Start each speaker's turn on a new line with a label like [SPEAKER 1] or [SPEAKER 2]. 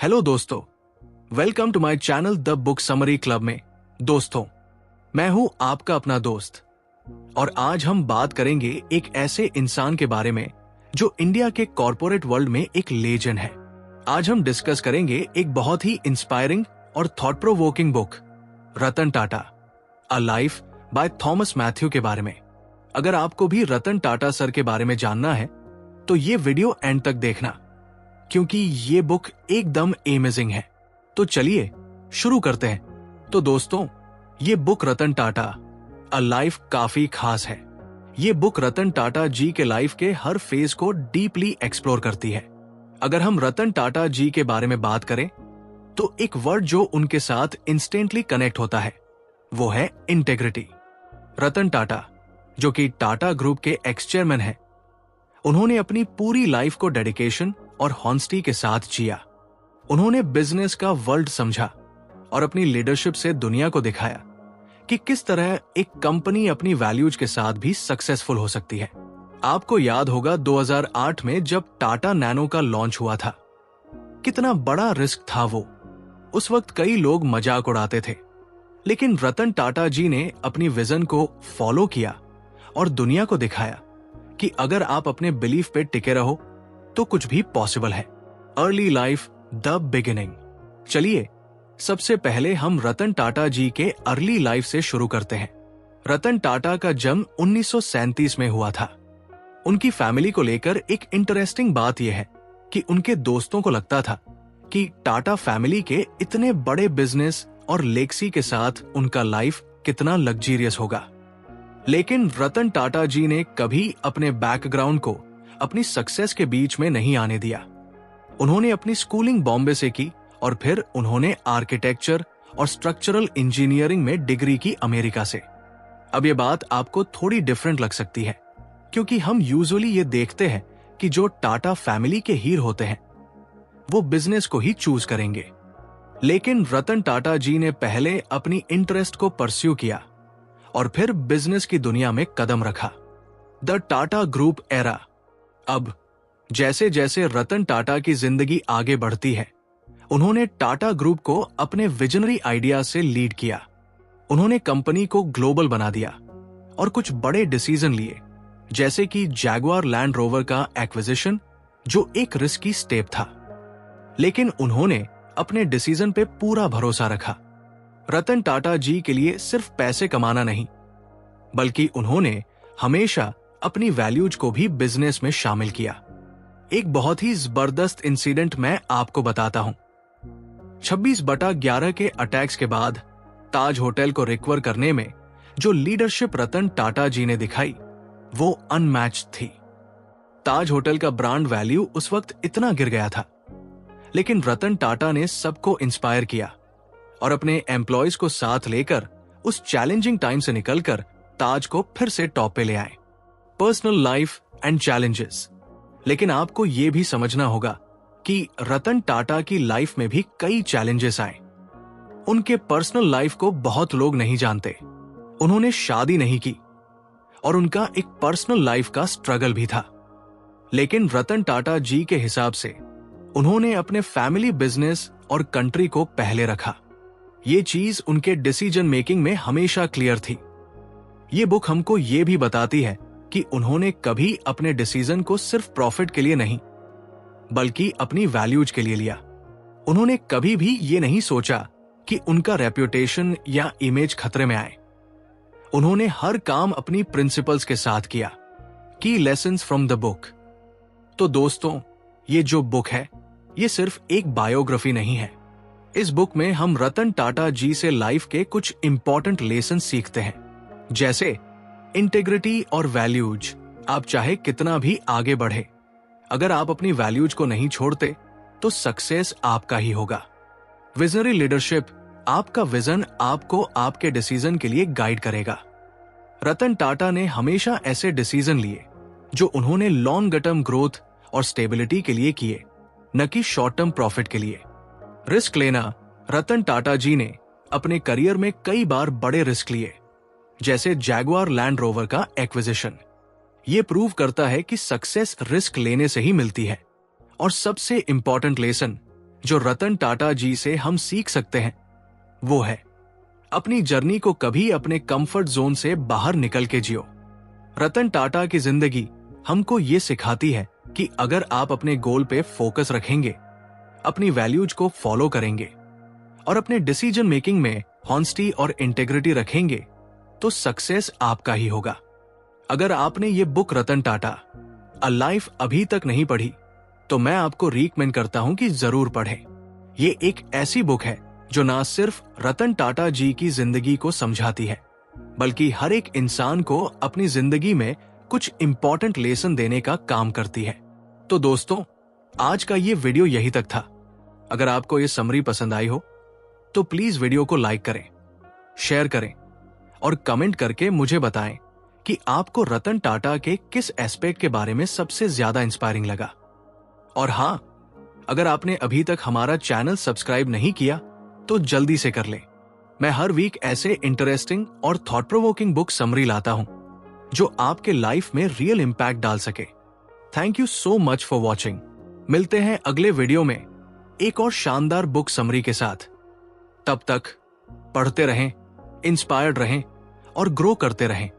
[SPEAKER 1] Hello दोस्तों, welcome to my channel the book summary club में। दोस्तों, मैं हूं आपका अपना दोस्त और आज हम बात करेंगे एक ऐसे इंसान के बारे में जो इंडिया के कॉर्पोरेट वर्ल्ड में एक लेजेंड है। आज हम डिस्कस करेंगे एक बहुत ही इंस्पायरिंग और thought provoking book, Ratan Tata a life by Thomas Matthew के बारे में। अगर आपको भी रतन टाटा सर के बारे में जानना है तो ये वीडियो एंड तक देखना, क्योंकि ये बुक एकदम अमेजिंग है। तो चलिए शुरू करते हैं। तो दोस्तों, ये book Ratan Tata a life काफी खास है। ये बुक रतन टाटा जी के लाइफ के हर फेज को डीपली एक्सप्लोर करती है। अगर हम रतन टाटा जी के बारे में बात करें तो एक वर्ड जो उनके साथ इंस्टेंटली कनेक्ट होता है वो है इंटेग्रिटी। रतन टाटा, जो कि टाटा ग्रुप के एक्स चेयरमैन हैं, उन्होंने अपनी पूरी लाइफ को डेडिकेशन और हॉनेस्टी के साथ जिया। उन्होंने बिजनेस का वर्ल्ड समझा और अपनी लीडरशिप से दुनिया को दिखाया कि किस तरह एक कंपनी अपनी वैल्यूज के साथ भी सक्सेसफुल हो सकती है। आपको याद होगा 2008 में जब टाटा नैनो का लॉन्च हुआ था, कितना बड़ा रिस्क था वो। उस वक्त कई लोग मजाक उड़ाते थे, लेकिन रतन टाटा जी ने अपनी विजन को फॉलो किया और दुनिया को दिखाया कि अगर आप अपने बिलीफ पे टिके रहो तो कुछ भी पॉसिबल है। Early life the beginning. चलिए सबसे पहले हम रतन टाटा जी के अर्ली लाइफ से शुरू करते हैं। रतन टाटा का जन्म 1937 में हुआ था। उनकी फैमिली को लेकर एक इंटरेस्टिंग बात यह है कि उनके दोस्तों को लगता था कि टाटा फैमिली के इतने बड़े बिजनेस और लेगेसी के साथ उनका लाइफ कितना लग्जरियस होगा। लेकिन रतन टाटा जी ने कभी अपने बैकग्राउंड को अपनी सक्सेस के बीच में नहीं आने दिया। उन्होंने अपनी स्कूलिंग बॉम्बे से की और फिर उन्होंने आर्किटेक्चर और स्ट्रक्चरल इंजीनियरिंग में डिग्री की अमेरिका से। अब ये बात आपको थोड़ी डिफरेंट लग सकती है, क्योंकि हम यूजुअली ये देखते हैं कि जो टाटा फैमिली के हीर होते हैं वो बिजनेस को ही चूज करेंगे। लेकिन रतन टाटा जी ने पहले अपनी इंटरेस्ट को परस्यू किया और फिर बिजनेस की दुनिया में कदम रखा। The Tata group era. अब जैसे जैसे रतन टाटा की जिंदगी आगे बढ़ती है, उन्होंने टाटा ग्रुप को अपने विजनरी आइडिया से लीड किया। उन्होंने कंपनी को ग्लोबल बना दिया और कुछ बड़े डिसीजन लिए, जैसे कि जैगुआर लैंड रोवर का एक्विजिशन, जो एक रिस्की स्टेप था। लेकिन उन्होंने अपने डिसीजन पे पूरा भरोसा रखा। रतन टाटा जी के लिए सिर्फ पैसे कमाना नहीं, बल्कि उन्होंने हमेशा अपनी वैल्यूज को भी बिजनेस में शामिल किया। एक बहुत ही जबरदस्त इंसिडेंट मैं आपको बताता हूं। 26/11 के अटैक्स के बाद ताज होटल को रिकवर करने में जो लीडरशिप रतन टाटा जी ने दिखाई वो अनमैच्ड थी। ताज होटल का ब्रांड वैल्यू उस वक्त इतना गिर गया था, लेकिन रतन टाटा ने सबको इंस्पायर किया और अपने एम्प्लॉयज को साथ लेकर उस चैलेंजिंग टाइम से निकलकर ताज को फिर से टॉप पे ले आए। Personal life and challenges. लेकिन आपको यह भी समझना होगा कि रतन टाटा की लाइफ में भी कई चैलेंजेस आए। उनके पर्सनल लाइफ को बहुत लोग नहीं जानते। उन्होंने शादी नहीं की और उनका एक पर्सनल लाइफ का स्ट्रगल भी था। लेकिन रतन टाटा जी के हिसाब से उन्होंने अपने फैमिली, बिजनेस और कंट्री को पहले रखा। ये चीज उनके डिसीजन मेकिंग में हमेशा क्लियर थी। ये बुक हमको ये भी बताती है कि उन्होंने कभी अपने डिसीजन को सिर्फ प्रॉफिट के लिए नहीं, बल्कि अपनी वैल्यूज के लिए लिया। उन्होंने कभी भी ये नहीं सोचा कि उनका रेप्यूटेशन या इमेज खतरे में आए। उन्होंने हर काम अपनी प्रिंसिपल्स के साथ किया। की लेसन्स फ्रॉम द बुक। तो दोस्तों, ये जो बुक है ये सिर्फ एक बायोग्राफी नहीं है। इस बुक में हम रतन टाटा जी से लाइफ के कुछ इंपॉर्टेंट लेसन सीखते हैं, जैसे इंटेग्रिटी और वैल्यूज। आप चाहे कितना भी आगे बढ़े, अगर आप अपनी वैल्यूज को नहीं छोड़ते तो सक्सेस आपका ही होगा। Visionary leadership. आपका विजन आपको आपके डिसीजन के लिए गाइड करेगा। रतन टाटा ने हमेशा ऐसे डिसीजन लिए जो उन्होंने लॉन्ग टर्म ग्रोथ और स्टेबिलिटी के लिए किए, न कि शॉर्ट टर्म प्रॉफिट के लिए। रिस्क लेना। रतन टाटा जी ने अपने करियर में कई बार बड़े रिस्क लिए, जैसे जैगुआर लैंड रोवर का एक्विजिशन। ये प्रूव करता है कि सक्सेस रिस्क लेने से ही मिलती है। और सबसे इंपॉर्टेंट लेसन, जो रतन टाटा जी से हम सीख सकते हैं वो है अपनी जर्नी को कभी अपने कंफर्ट जोन से बाहर निकल के जियो। रतन टाटा की जिंदगी हमको ये सिखाती है कि अगर आप अपने गोल पे फोकस रखेंगे, अपनी वैल्यूज को फॉलो करेंगे और अपने डिसीजन मेकिंग में हॉनेस्टी और इंटेग्रिटी रखेंगे तो सक्सेस आपका ही होगा। अगर आपने ये book Ratan Tata a life अभी तक नहीं पढ़ी तो मैं आपको रिकमेंड करता हूं कि जरूर पढ़ें। ये एक ऐसी बुक है जो ना सिर्फ रतन टाटा जी की जिंदगी को समझाती है बल्कि हर एक इंसान को अपनी जिंदगी में कुछ इंपॉर्टेंट लेसन देने का काम करती है। तो दोस्तों, आज का ये वीडियो यही तक था। अगर आपको ये समरी पसंद आई हो तो प्लीज वीडियो को लाइक करें, शेयर करें और कमेंट करके मुझे बताएं कि आपको रतन टाटा के किस एस्पेक्ट के बारे में सबसे ज्यादा इंस्पायरिंग लगा। और हां, अगर आपने अभी तक हमारा चैनल सब्सक्राइब नहीं किया तो जल्दी से कर लें। मैं हर वीक ऐसे इंटरेस्टिंग और थॉट प्रोवोकिंग बुक समरी लाता हूं जो आपके लाइफ में रियल इंपैक्ट डाल सके। Thank you so much for watching. मिलते हैं अगले वीडियो में एक और शानदार बुक समरी के साथ। तब तक पढ़ते रहें, इंस्पायर्ड रहें और ग्रो करते रहें।